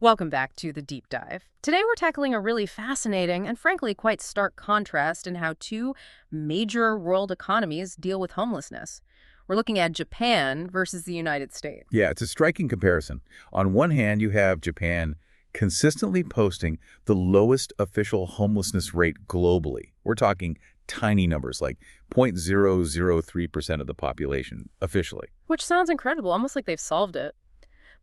Welcome back to the deep dive. Today we're tackling a really fascinating and frankly quite stark contrast in how two major world economies deal with homelessness. We're looking at Japan versus the United States. Yeah, it's a striking comparison. On one hand, you have Japan consistently posting the lowest official homelessness rate globally. We're talking tiny numbers like 0.003% of the population officially. Which sounds incredible, almost like they've solved it.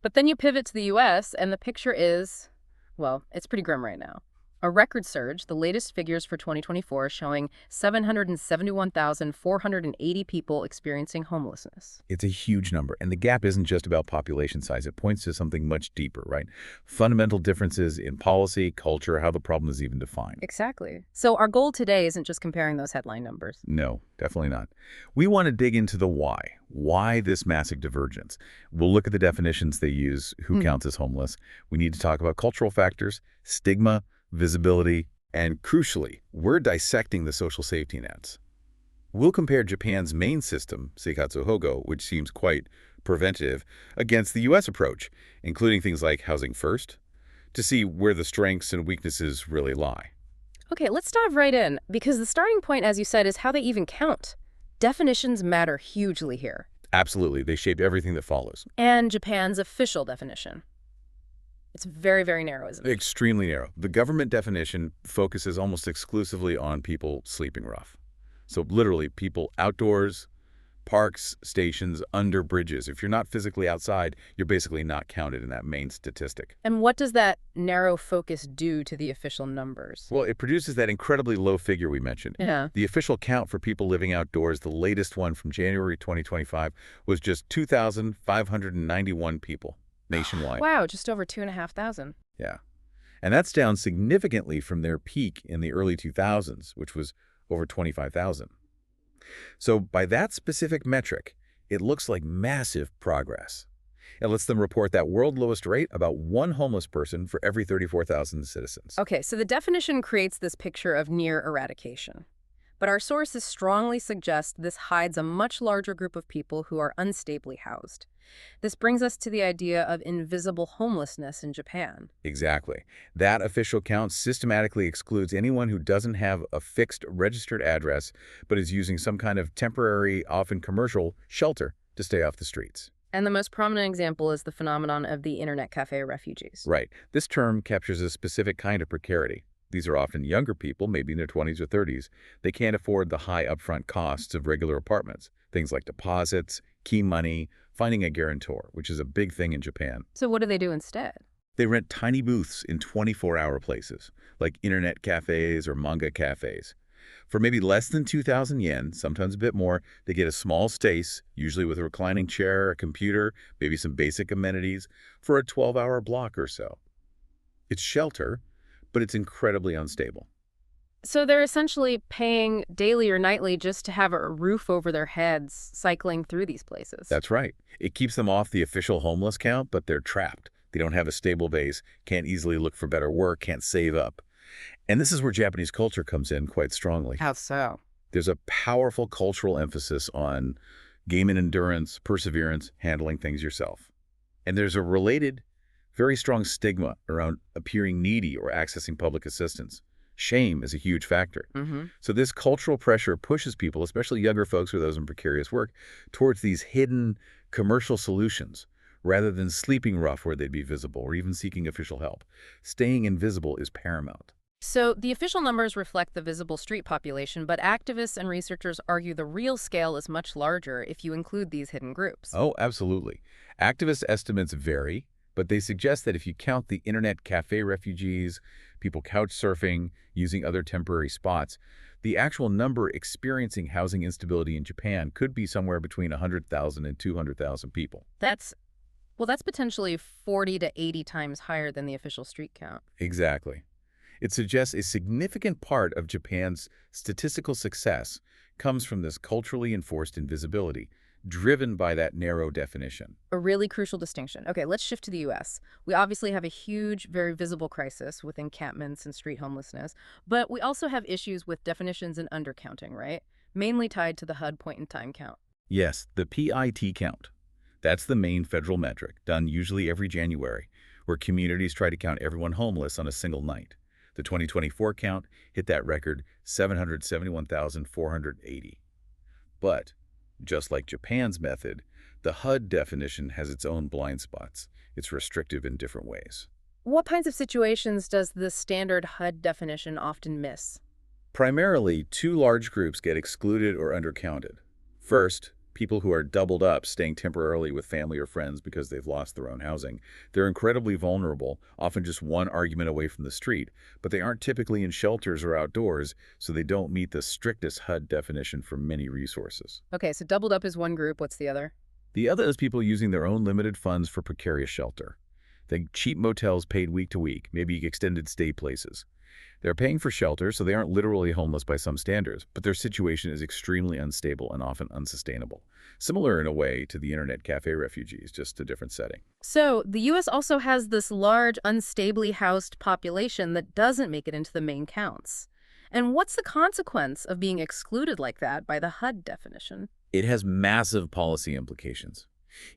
But then you pivot to the US and the picture is, well, it's pretty grim right now. A record surge, the latest figures for 2024 showing 771,480 people experiencing homelessness. It's a huge number, and the gap isn't just about population size. It points to something much deeper, right? Fundamental differences in policy, culture, how the problem is even defined. Exactly. So our goal today isn't just comparing those headline numbers. No, definitely not. We want to dig into the why. Why this massive divergence? We'll look at the definitions they use, who counts as homeless. We need to talk about cultural factors, stigma, visibility, and crucially, we're dissecting the social safety nets. We'll compare Japan's main system, Seikatsu Hogo, which seems quite preventative, against the U.S. approach, including things like housing first, to see where the strengths and weaknesses really lie. Okay, let's dive right in, because the starting point, as you said, is how they even count. Definitions matter hugely here. Absolutely, they shape everything that follows. And Japan's official definition. It's very, very narrow, isn't it? Extremely narrow. The government definition focuses almost exclusively on people sleeping rough. So literally, people outdoors, parks, stations, under bridges. If you're not physically outside, you're basically not counted in that main statistic. And what does that narrow focus do to the official numbers? Well, it produces that incredibly low figure we mentioned. Yeah. The official count for people living outdoors, the latest one from January 2025, was just 2,591 people nationwide. Wow, just over 2,500. Yeah. And that's down significantly from their peak in the early 2000s, which was over 25,000. So by that specific metric, it looks like massive progress. It lets them report that world lowest rate, about one homeless person for every 34,000 citizens. Okay, so the definition creates this picture of near eradication. But our sources strongly suggest this hides a much larger group of people who are unstably housed. This brings us to the idea of invisible homelessness in Japan. Exactly. That official count systematically excludes anyone who doesn't have a fixed registered address but is using some kind of temporary, often commercial, shelter to stay off the streets. And the most prominent example is the phenomenon of the internet cafe refugees. Right. This term captures a specific kind of precarity. These are often younger people, maybe in their 20s or 30s. They can't afford the high upfront costs of regular apartments, things like deposits, key money, finding a guarantor, which is a big thing in Japan. So what do they do instead? They rent tiny booths in 24-hour places, like internet cafes or manga cafes. For maybe less than 2,000 yen, sometimes a bit more, they get a small space, usually with a reclining chair, a computer, maybe some basic amenities, for a 12-hour block or so. It's shelter, but it's incredibly unstable. So they're essentially paying daily or nightly just to have a roof over their heads cycling through these places. That's right. It keeps them off the official homeless count, but they're trapped. They don't have a stable base, can't easily look for better work, can't save up. And this is where Japanese culture comes in quite strongly. How so? There's a powerful cultural emphasis on game and endurance, perseverance, handling things yourself. And there's a related, very strong stigma around appearing needy or accessing public assistance. Shame is a huge factor. So this cultural pressure pushes people, especially younger folks or those in precarious work, towards these hidden commercial solutions rather than sleeping rough where they'd be visible or even seeking official help. Staying invisible is paramount. So the official numbers reflect the visible street population, but activists and researchers argue the real scale is much larger if you include these hidden groups. Oh, absolutely. Activist estimates vary, but they suggest that if you count the internet cafe refugees, people couch surfing, using other temporary spots, the actual number experiencing housing instability in Japan could be somewhere between 100,000 and 200,000 people. That's potentially 40 to 80 times higher than the official street count. Exactly. It suggests a significant part of Japan's statistical success comes from this culturally enforced invisibility, driven by that narrow definition. A really crucial distinction. Okay, let's shift to the U.S. We obviously have a huge, very visible crisis with encampments and street homelessness, but we also have issues with definitions and undercounting, right? Mainly tied to the HUD point-in-time count. Yes, the PIT count. That's the main federal metric, done usually every January, where communities try to count everyone homeless on a single night. The 2024 count hit that record 771,480. But, just like Japan's method, the HUD definition has its own blind spots. It's restrictive in different ways. What kinds of situations does the standard HUD definition often miss? Primarily, two large groups get excluded or undercounted. First, people who are doubled up, staying temporarily with family or friends because they've lost their own housing. They're incredibly vulnerable, often just one argument away from the street, but they aren't typically in shelters or outdoors, so they don't meet the strictest HUD definition for many resources. Okay, so doubled up is one group. What's the other? The other is people using their own limited funds for precarious shelter. Think cheap motels paid week to week, maybe extended stay places. They're paying for shelter, so they aren't literally homeless by some standards, but their situation is extremely unstable and often unsustainable. Similar in a way to the internet cafe refugees, just a different setting. So, the U.S. also has this large, unstably housed population that doesn't make it into the main counts. And what's the consequence of being excluded like that by the HUD definition? It has massive policy implications.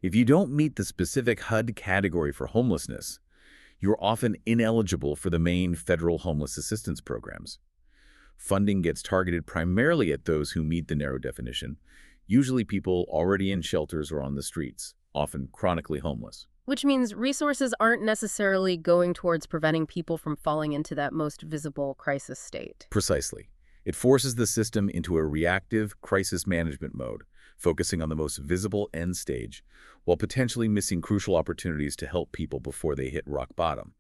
If you don't meet the specific HUD category for homelessness, you're often ineligible for the main federal homeless assistance programs. Funding gets targeted primarily at those who meet the narrow definition, usually people already in shelters or on the streets, often chronically homeless. Which means resources aren't necessarily going towards preventing people from falling into that most visible crisis state. Precisely. It forces the system into a reactive crisis management mode, focusing on the most visible end stage, while potentially missing crucial opportunities to help people before they hit rock bottom.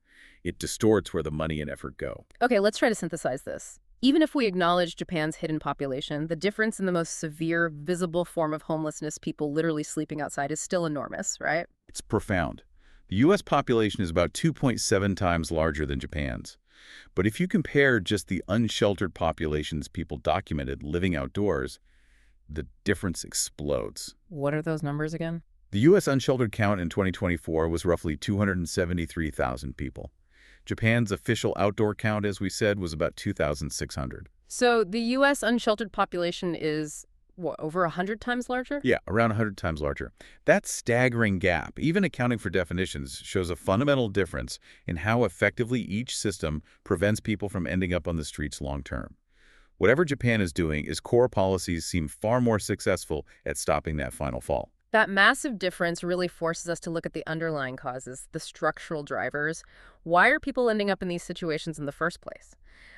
It distorts where the money and effort go. Okay, let's try to synthesize this. Even if we acknowledge Japan's hidden population, the difference in the most severe, visible form of homelessness, people literally sleeping outside, is still enormous, right? It's profound. The U.S. population is about 2.7 times larger than Japan's. But if you compare just the unsheltered populations people documented living outdoors, the difference explodes. What are those numbers again? The U.S. unsheltered count in 2024 was roughly 273,000 people. Japan's official outdoor count, as we said, was about 2,600. So the U.S. unsheltered population is, what, over 100 times larger? Yeah, around 100 times larger. That staggering gap, even accounting for definitions, shows a fundamental difference in how effectively each system prevents people from ending up on the streets long term. Whatever Japan is doing, its core policies seem far more successful at stopping that final fall. That massive difference really forces us to look at the underlying causes, the structural drivers. Why are people ending up in these situations in the first place?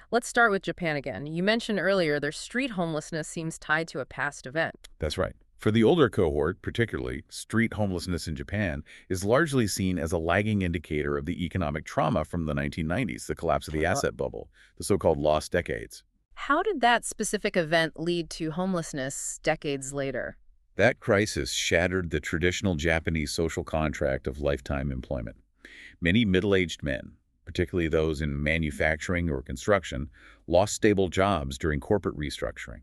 Let's start with Japan again. You mentioned earlier their street homelessness seems tied to a past event. That's right. For the older cohort, particularly, street homelessness in Japan is largely seen as a lagging indicator of the economic trauma from the 1990s, the collapse of the asset bubble, the so-called lost decades. How did that specific event lead to homelessness decades later? That crisis shattered the traditional Japanese social contract of lifetime employment. Many middle-aged men, particularly those in manufacturing or construction, lost stable jobs during corporate restructuring.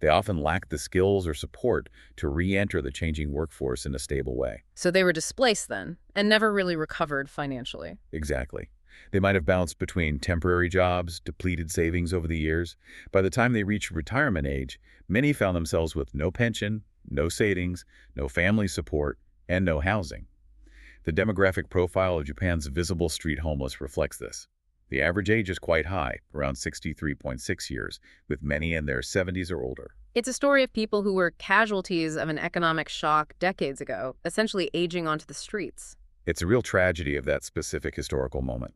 They often lacked the skills or support to re-enter the changing workforce in a stable way. So they were displaced then, and never really recovered financially. Exactly. They might have bounced between temporary jobs, depleted savings over the years. By the time they reached retirement age, many found themselves with no pension, no savings, no family support, and no housing. The demographic profile of Japan's visible street homeless reflects this. The average age is quite high, around 63.6 years, with many in their 70s or older. It's a story of people who were casualties of an economic shock decades ago, essentially aging onto the streets. It's a real tragedy of that specific historical moment.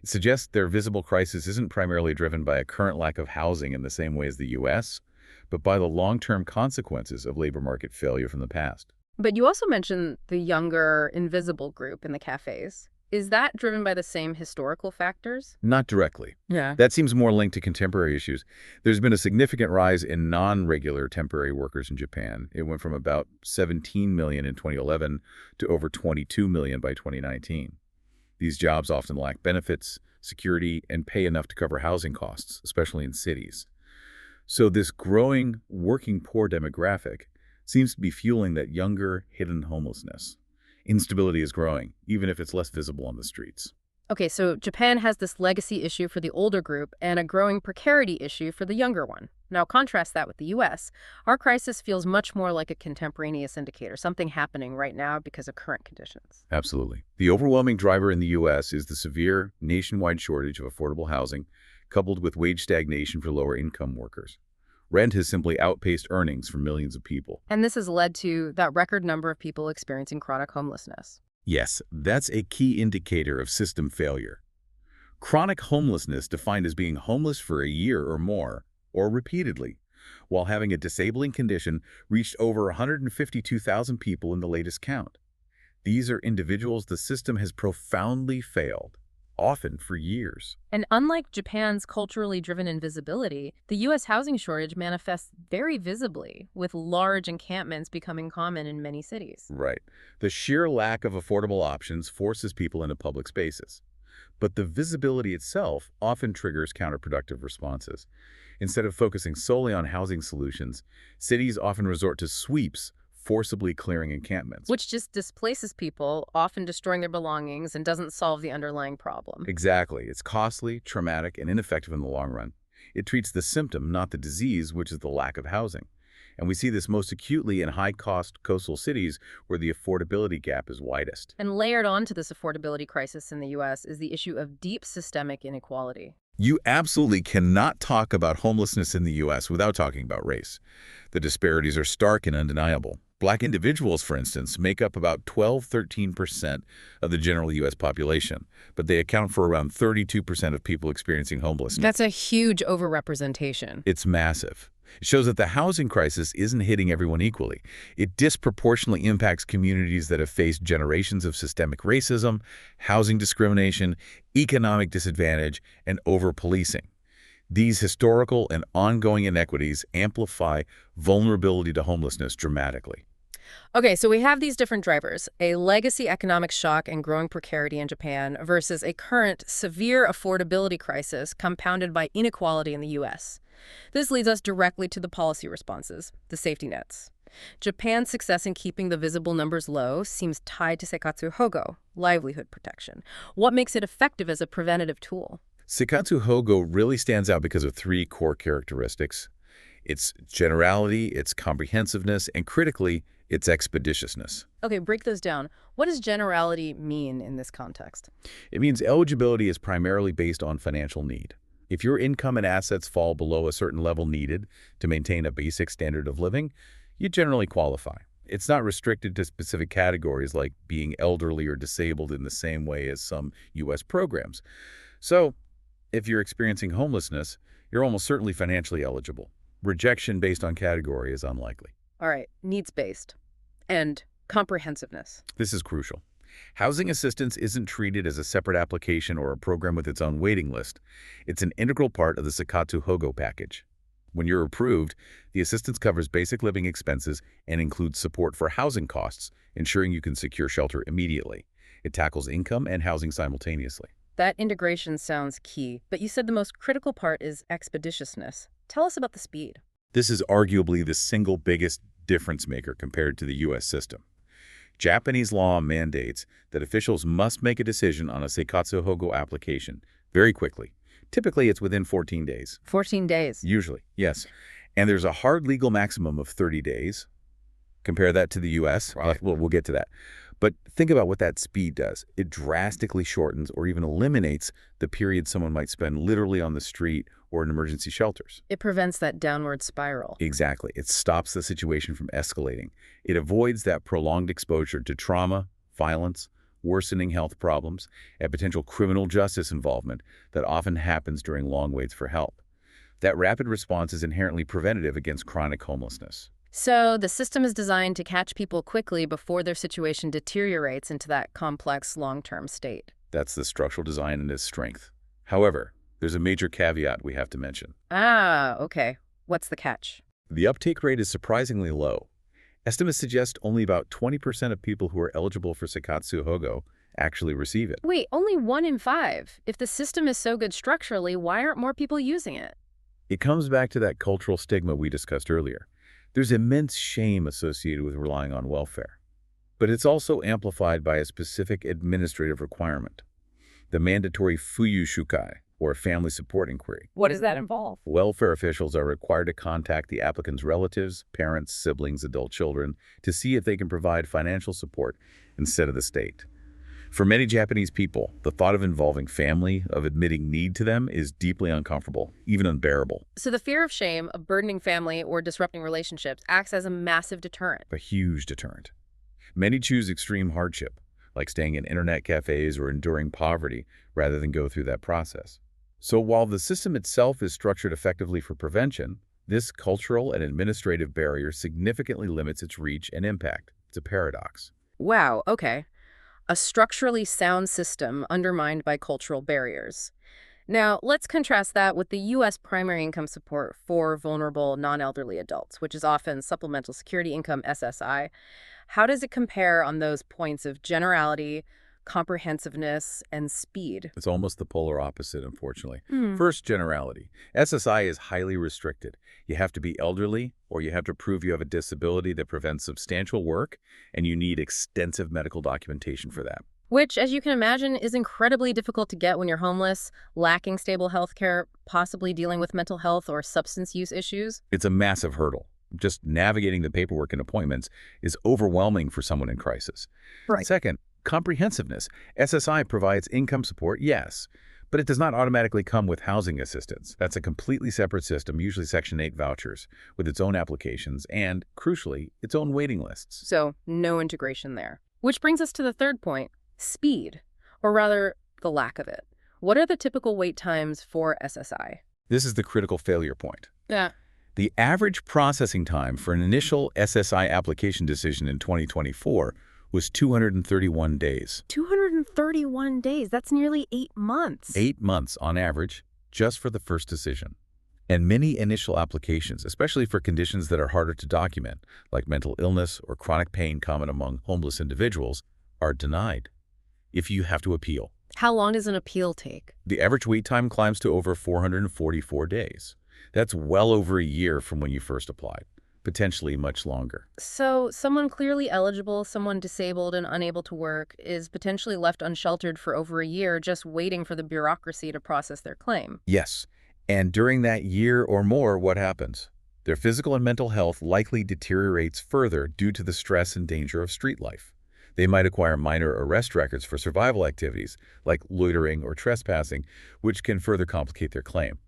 It suggests their visible crisis isn't primarily driven by a current lack of housing in the same way as the U.S., but by the long-term consequences of labor market failure from the past. But you also mentioned the younger, invisible group in the cafes. Is that driven by the same historical factors? Not directly. Yeah. That seems more linked to contemporary issues. There's been a significant rise in non-regular temporary workers in Japan. It went from about 17 million in 2011 to over 22 million by 2019. These jobs often lack benefits, security, and pay enough to cover housing costs, especially in cities. So this growing working poor demographic seems to be fueling that younger, hidden homelessness. Instability is growing, even if it's less visible on the streets. Okay, so Japan has this legacy issue for the older group and a growing precarity issue for the younger one. Now, contrast that with the US. Our crisis feels much more like a contemporaneous indicator, something happening right now because of current conditions. Absolutely. The overwhelming driver in the U.S. is the severe nationwide shortage of affordable housing, coupled with wage stagnation for lower-income workers. Rent has simply outpaced earnings for millions of people. And this has led to that record number of people experiencing chronic homelessness. Yes, that's a key indicator of system failure. Chronic homelessness defined as being homeless for a year or more, or repeatedly, while having a disabling condition reached over 152,000 people in the latest count. These are individuals the system has profoundly failed, often for years. And unlike Japan's culturally driven invisibility, the U.S. housing shortage manifests very visibly, with large encampments becoming common in many cities. Right. The sheer lack of affordable options forces people into public spaces. But the visibility itself often triggers counterproductive responses. Instead of focusing solely on housing solutions, cities often resort to sweeps, forcibly clearing encampments. Which just displaces people, often destroying their belongings, and doesn't solve the underlying problem. Exactly. It's costly, traumatic, and ineffective in the long run. It treats the symptom, not the disease, which is the lack of housing. And we see this most acutely in high-cost coastal cities where the affordability gap is widest. And layered onto this affordability crisis in the U.S. is the issue of deep systemic inequality. You absolutely cannot talk about homelessness in the U.S. without talking about race. The disparities are stark and undeniable. Black individuals, for instance, make up about 13% of the general U.S. population, but they account for around 32% of people experiencing homelessness. That's a huge overrepresentation. It's massive. It shows that the housing crisis isn't hitting everyone equally. It disproportionately impacts communities that have faced generations of systemic racism, housing discrimination, economic disadvantage, and over-policing. These historical and ongoing inequities amplify vulnerability to homelessness dramatically. Okay, so we have these different drivers, a legacy economic shock and growing precarity in Japan versus a current severe affordability crisis compounded by inequality in the U.S. This leads us directly to the policy responses, the safety nets. Japan's success in keeping the visible numbers low seems tied to Seikatsu Hogo, livelihood protection. What makes it effective as a preventative tool? Seikatsu Hogo really stands out because of three core characteristics: its generality, its comprehensiveness, and critically, its expeditiousness. Okay, break those down. What does generality mean in this context? It means eligibility is primarily based on financial need. If your income and assets fall below a certain level needed to maintain a basic standard of living, you generally qualify. It's not restricted to specific categories like being elderly or disabled in the same way as some U.S. programs. So, if you're experiencing homelessness, you're almost certainly financially eligible. Rejection based on category is unlikely. All right, needs-based and comprehensiveness. This is crucial. Housing assistance isn't treated as a separate application or a program with its own waiting list. It's an integral part of the Seikatsu Hogo package. When you're approved, the assistance covers basic living expenses and includes support for housing costs, ensuring you can secure shelter immediately. It tackles income and housing simultaneously. That integration sounds key, but you said the most critical part is expeditiousness. Tell us about the speed. This is arguably the single biggest difference maker compared to the U.S. system. Japanese law mandates that officials must make a decision on a Seikatsu Hogo application very quickly. Typically, it's within 14 days. 14 days. Usually, yes. And there's a hard legal maximum of 30 days. Compare that to the U.S. Right. We'll get to that. But think about what that speed does. It drastically shortens or even eliminates the period someone might spend literally on the street or in emergency shelters. It prevents that downward spiral. Exactly. It stops the situation from escalating. It avoids that prolonged exposure to trauma, violence, worsening health problems, and potential criminal justice involvement that often happens during long waits for help. That rapid response is inherently preventative against chronic homelessness. So the system is designed to catch people quickly before their situation deteriorates into that complex long-term state. That's the structural design and its strength. However, there's a major caveat we have to mention. Ah, okay. What's the catch? The uptake rate is surprisingly low. Estimates suggest only about 20% of people who are eligible for Seikatsu Hogo actually receive it. Wait, only 1 in 5. If the system is so good structurally, why aren't more people using it? It comes back to that cultural stigma we discussed earlier. There's immense shame associated with relying on welfare. But it's also amplified by a specific administrative requirement. the mandatory fuyu shukai, or family support inquiry. What does that involve? Welfare officials are required to contact the applicant's relatives, parents, siblings, adult children to see if they can provide financial support instead of the state. For many Japanese people, the thought of involving family, of admitting need to them, is deeply uncomfortable, even unbearable. So the fear of shame, of burdening family or disrupting relationships, acts as a massive deterrent. A huge deterrent. Many choose extreme hardship, like staying in internet cafes or enduring poverty, rather than go through that process. So while the system itself is structured effectively for prevention, this cultural and administrative barrier significantly limits its reach and impact. It's a paradox. Wow, okay. A structurally sound system undermined by cultural barriers. Now, let's contrast that with the U.S. primary income support for vulnerable non-elderly adults, which is often Supplemental Security Income, SSI. How does it compare on those points of generality, comprehensiveness, and speed? It's almost the polar opposite, unfortunately. Hmm. First, generality. SSI is highly restricted. You have to be elderly, or you have to prove you have a disability that prevents substantial work, and you need extensive medical documentation for that. Which, as you can imagine, is incredibly difficult to get when you're homeless, lacking stable health care, possibly dealing with mental health or substance use issues. It's a massive hurdle. Just navigating the paperwork and appointments is overwhelming for someone in crisis. Right. Second, comprehensiveness. SSI provides income support, yes, but it does not automatically come with housing assistance. That's a completely separate system, usually Section 8 vouchers, with its own applications and, crucially, its own waiting lists. So, no integration there. Which brings us to the third point, speed, or rather, the lack of it. What are the typical wait times for SSI? This is the critical failure point. Yeah. The average processing time for an initial SSI application decision in 2024 was 231 days. 231 days. That's nearly 8 months. 8 months on average, just for the first decision. And many initial applications, especially for conditions that are harder to document, like mental illness or chronic pain common among homeless individuals, are denied if you have to appeal. How long does an appeal take? The average wait time climbs to over 444 days. That's well over a year from when you first applied, potentially much longer. So, someone clearly eligible, someone disabled and unable to work, is potentially left unsheltered for over a year just waiting for the bureaucracy to process their claim. Yes, and during that year or more, what happens? Their physical and mental health likely deteriorates further due to the stress and danger of street life. They might acquire minor arrest records for survival activities, like loitering or trespassing, which can further complicate their claim.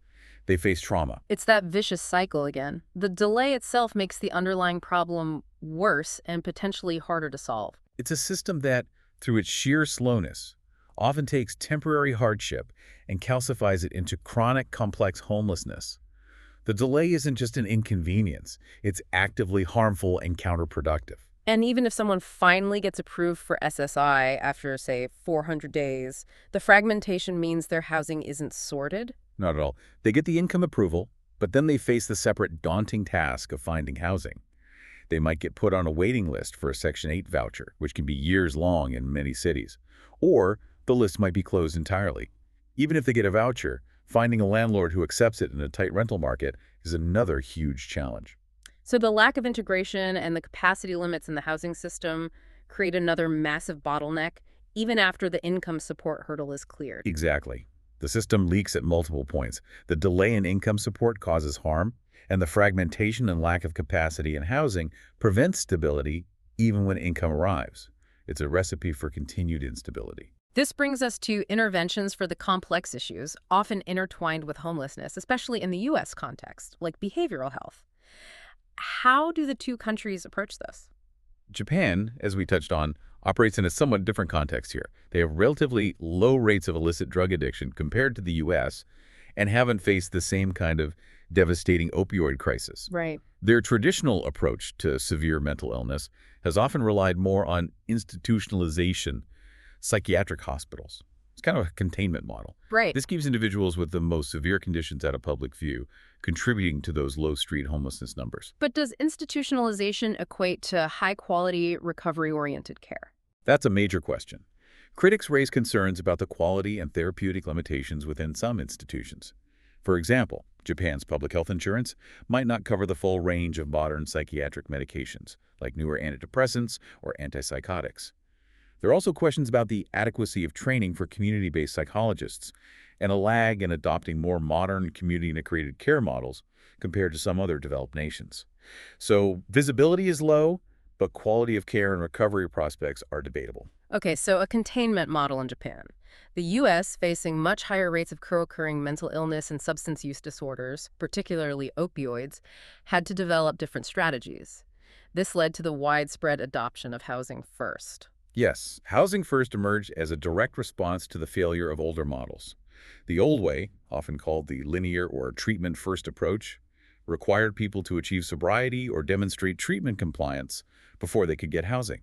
They face trauma. It's that vicious cycle again. The delay itself makes the underlying problem worse and potentially harder to solve. It's a system that, through its sheer slowness, often takes temporary hardship and calcifies it into chronic, complex homelessness. The delay isn't just an inconvenience. It's actively harmful and counterproductive. And even if someone finally gets approved for SSI after, say, 400 days, the fragmentation means their housing isn't sorted. Not at all. They get the income approval, but then they face the separate daunting task of finding housing. They might get put on a waiting list for a Section 8 voucher, which can be years long in many cities. Or the list might be closed entirely. Even if they get a voucher, finding a landlord who accepts it in a tight rental market is another huge challenge. So the lack of integration and the capacity limits in the housing system create another massive bottleneck, even after the income support hurdle is cleared. Exactly. The system leaks at multiple points. The delay in income support causes harm, and the fragmentation and lack of capacity in housing prevents stability even when income arrives. It's a recipe for continued instability. This brings us to interventions for the complex issues, often intertwined with homelessness, especially in the U.S. context, like behavioral health. How do the two countries approach this? Japan, as we touched on, operates in a somewhat different context here. They have relatively low rates of illicit drug addiction compared to the U.S. and haven't faced the same kind of devastating opioid crisis. Right. Their traditional approach to severe mental illness has often relied more on institutionalization, psychiatric hospitals. It's kind of a containment model. Right. This keeps individuals with the most severe conditions out of public view, contributing to those low street homelessness numbers. But does institutionalization equate to high-quality, recovery-oriented care? That's a major question. Critics raise concerns about the quality and therapeutic limitations within some institutions. For example, Japan's public health insurance might not cover the full range of modern psychiatric medications, like newer antidepressants or antipsychotics. There are also questions about the adequacy of training for community-based psychologists and a lag in adopting more modern community-integrated care models compared to some other developed nations. So visibility is low, but quality of care and recovery prospects are debatable. Okay, so a containment model in Japan. The U.S., facing much higher rates of co-occurring mental illness and substance use disorders, particularly opioids, had to develop different strategies. This led to the widespread adoption of housing first. Yes, housing first emerged as a direct response to the failure of older models. The old way, often called the linear or treatment-first approach, required people to achieve sobriety or demonstrate treatment compliance before they could get housing.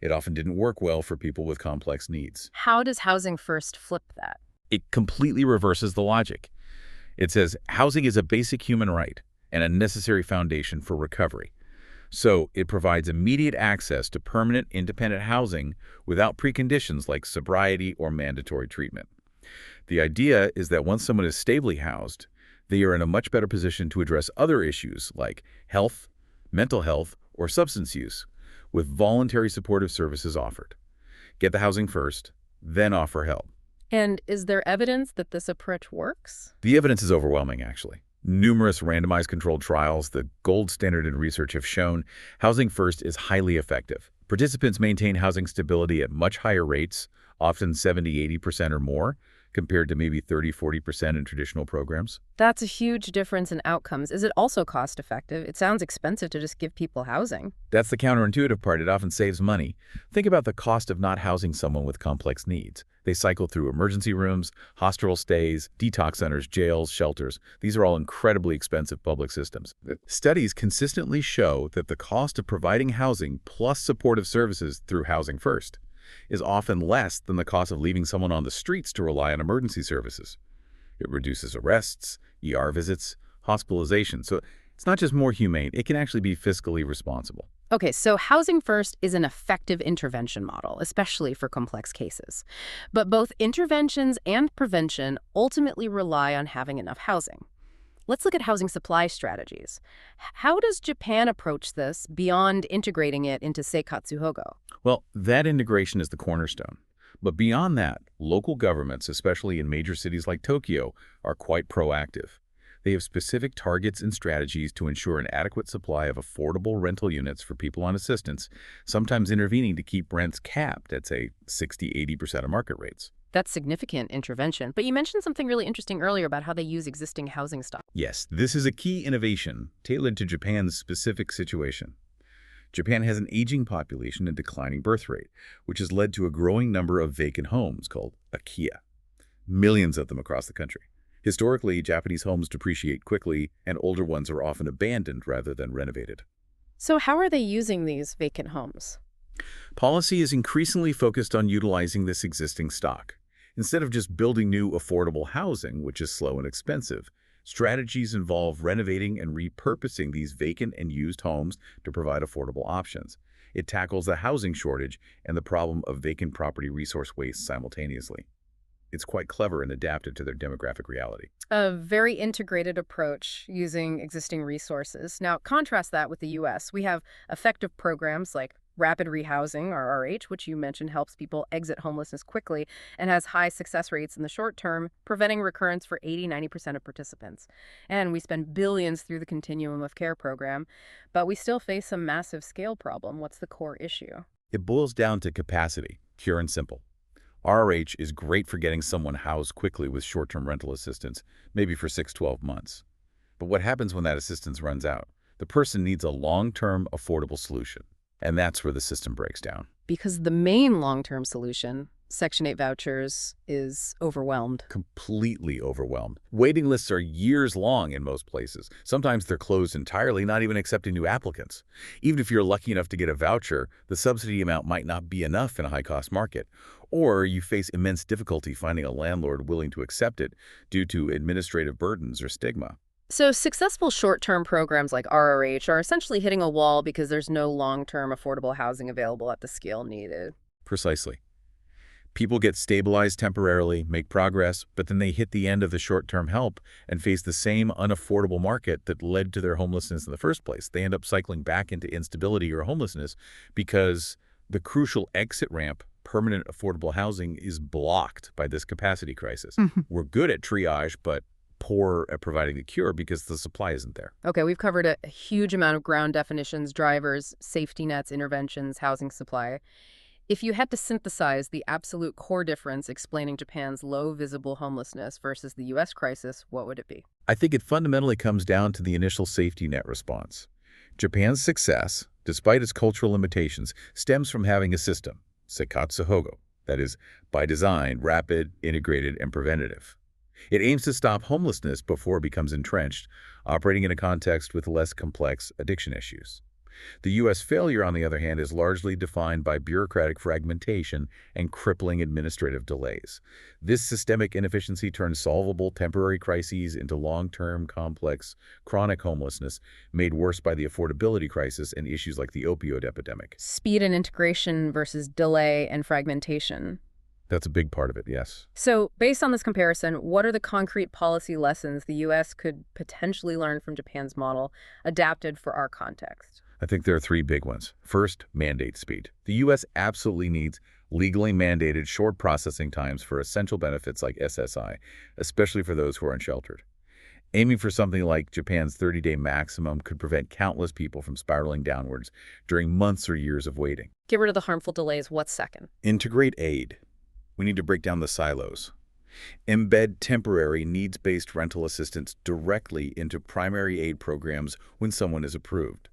It often didn't work well for people with complex needs. How does housing first flip that? It completely reverses the logic. It says housing is a basic human right and a necessary foundation for recovery. So it provides immediate access to permanent, independent housing without preconditions like sobriety or mandatory treatment. The idea is that once someone is stably housed, they are in a much better position to address other issues like health, mental health, or substance use, with voluntary supportive services offered. Get the housing first, then offer help. And is there evidence that this approach works? The evidence is overwhelming, actually. Numerous randomized controlled trials, the gold standard in research, have shown housing first is highly effective. Participants maintain housing stability at much higher rates, often 70–80% or more, compared to maybe 30–40% in traditional programs. That's a huge difference in outcomes. Is it also cost-effective? It sounds expensive to just give people housing. That's the counterintuitive part. It often saves money. Think about the cost of not housing someone with complex needs. They cycle through emergency rooms, hospital stays, detox centers, jails, shelters. These are all incredibly expensive public systems. Studies consistently show that the cost of providing housing plus supportive services through Housing First is often less than the cost of leaving someone on the streets to rely on emergency services. It reduces arrests, ER visits, hospitalization. So it's not just more humane, it can actually be fiscally responsible. Okay, so housing first is an effective intervention model, especially for complex cases. But both interventions and prevention ultimately rely on having enough housing. Let's look at housing supply strategies. How does Japan approach this beyond integrating it into Seikatsu Hogo? Well, that integration is the cornerstone. But beyond that, local governments, especially in major cities like Tokyo, are quite proactive. They have specific targets and strategies to ensure an adequate supply of affordable rental units for people on assistance, sometimes intervening to keep rents capped at, say, 60–80% of market rates. That's significant intervention. But you mentioned something really interesting earlier about how they use existing housing stock. Yes, this is a key innovation tailored to Japan's specific situation. Japan has an aging population and declining birth rate, which has led to a growing number of vacant homes called akiya. Millions of them across the country. Historically, Japanese homes depreciate quickly, and older ones are often abandoned rather than renovated. So how are they using these vacant homes? Policy is increasingly focused on utilizing this existing stock. Instead of just building new affordable housing, which is slow and expensive, strategies involve renovating and repurposing these vacant and used homes to provide affordable options. It tackles the housing shortage and the problem of vacant property resource waste simultaneously. It's quite clever and adapted to their demographic reality. A very integrated approach using existing resources. Now, contrast that with the U.S. We have effective programs like Rapid Rehousing, or RH, which you mentioned helps people exit homelessness quickly and has high success rates in the short term, preventing recurrence for 80–90% of participants. And we spend billions through the Continuum of Care program, but we still face a massive scale problem. What's the core issue? It boils down to capacity, pure and simple. RH is great for getting someone housed quickly with short-term rental assistance, maybe for 6–12 months. But what happens when that assistance runs out? The person needs a long-term, affordable solution. And that's where the system breaks down. Because the main long-term solution, Section 8 vouchers, is overwhelmed. Completely overwhelmed. Waiting lists are years long in most places. Sometimes they're closed entirely, not even accepting new applicants. Even if you're lucky enough to get a voucher, the subsidy amount might not be enough in a high-cost market. Or you face immense difficulty finding a landlord willing to accept it due to administrative burdens or stigma. So successful short-term programs like RRH are essentially hitting a wall because there's no long-term affordable housing available at the scale needed. Precisely. People get stabilized temporarily, make progress, but then they hit the end of the short-term help and face the same unaffordable market that led to their homelessness in the first place. They end up cycling back into instability or homelessness because the crucial exit ramp, permanent affordable housing is blocked by this capacity crisis. Mhm. We're good at triage, but poor at providing the cure because the supply isn't there. Okay, we've covered a huge amount of ground definitions, drivers, safety nets, interventions, housing supply. If you had to synthesize the absolute core difference explaining Japan's low visible homelessness versus the U.S. crisis, what would it be? I think it fundamentally comes down to the initial safety net response. Japan's success, despite its cultural limitations, stems from having a system, Seikatsu Hogo, that is, by design, rapid, integrated, and preventative. It aims to stop homelessness before it becomes entrenched, operating in a context with less complex addiction issues. The U.S. failure, on the other hand, is largely defined by bureaucratic fragmentation and crippling administrative delays. This systemic inefficiency turns solvable temporary crises into long-term, complex, chronic homelessness, made worse by the affordability crisis and issues like the opioid epidemic. Speed and integration versus delay and fragmentation. That's a big part of it, yes. So, based on this comparison, what are the concrete policy lessons the U.S. could potentially learn from Japan's model, adapted for our context? I think there are three big ones. First, mandate speed. The U.S. absolutely needs legally mandated short processing times for essential benefits like SSI, especially for those who are unsheltered. Aiming for something like Japan's 30-day maximum could prevent countless people from spiraling downwards during months or years of waiting. Get rid of the harmful delays. What's second? Integrate aid. We need to break down the silos. Embed temporary needs-based rental assistance directly into primary aid programs when someone is approved.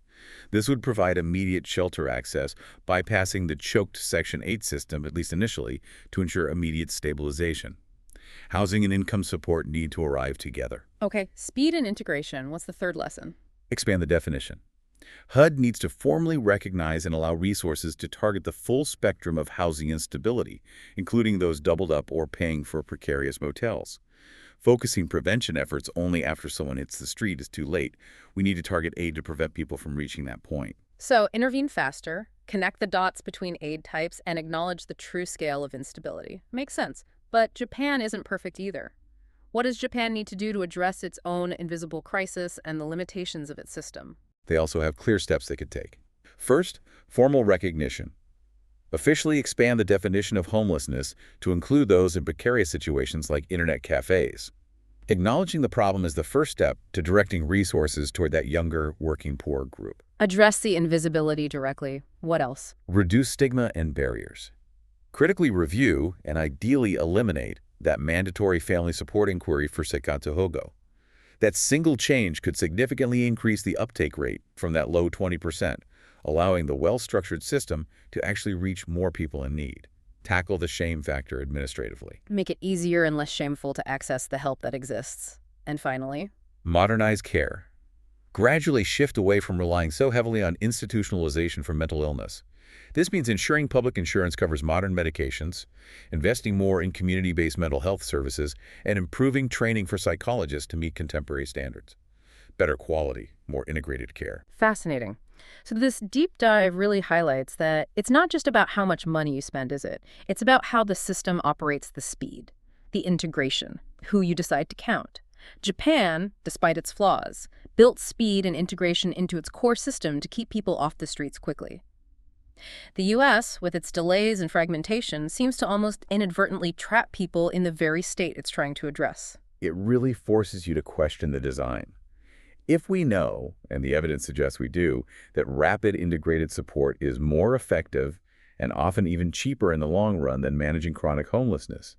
This would provide immediate shelter access, bypassing the choked Section 8 system, at least initially, to ensure immediate stabilization. Housing and income support need to arrive together. Okay, speed and integration. What's the third lesson? Expand the definition. HUD needs to formally recognize and allow resources to target the full spectrum of housing instability, including those doubled up or paying for precarious motels. Focusing prevention efforts only after someone hits the street is too late. We need to target aid to prevent people from reaching that point. So, intervene faster, connect the dots between aid types, and acknowledge the true scale of instability. Makes sense. But Japan isn't perfect either. What does Japan need to do to address its own invisible crisis and the limitations of its system? They also have clear steps they could take. First, formal recognition. Officially expand the definition of homelessness to include those in precarious situations like internet cafes. Acknowledging the problem is the first step to directing resources toward that younger, working poor group. Address the invisibility directly. What else? Reduce stigma and barriers. Critically review and ideally eliminate that mandatory family support inquiry for Seikatsu Hogo. That single change could significantly increase the uptake rate from that low 20%, allowing the well-structured system to actually reach more people in need. Tackle the shame factor administratively. Make it easier and less shameful to access the help that exists. And finally, Modernize care. Gradually shift away from relying so heavily on institutionalization for mental illness. This means ensuring public insurance covers modern medications, investing more in community-based mental health services, and improving training for psychologists to meet contemporary standards. Better quality, more integrated care. fascinating. So this deep dive really highlights that it's not just about how much money you spend, is it? It's about how the system operates the speed, the integration, who you decide to count. Japan, despite its flaws, built speed and integration into its core system to keep people off the streets quickly. The U.S., with its delays and fragmentation, seems to almost inadvertently trap people in the very state it's trying to address. It really forces you to question the design. If we know, and the evidence suggests we do, that rapid integrated support is more effective and often even cheaper in the long run than managing chronic homelessness,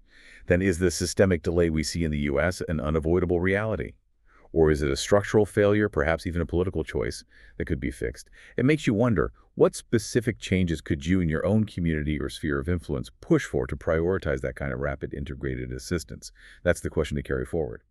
then is the systemic delay we see in the U.S. an unavoidable reality? Or is it a structural failure, perhaps even a political choice, that could be fixed? It makes you wonder, what specific changes could you in your own community or sphere of influence push for to prioritize that kind of rapid integrated assistance? That's the question to carry forward.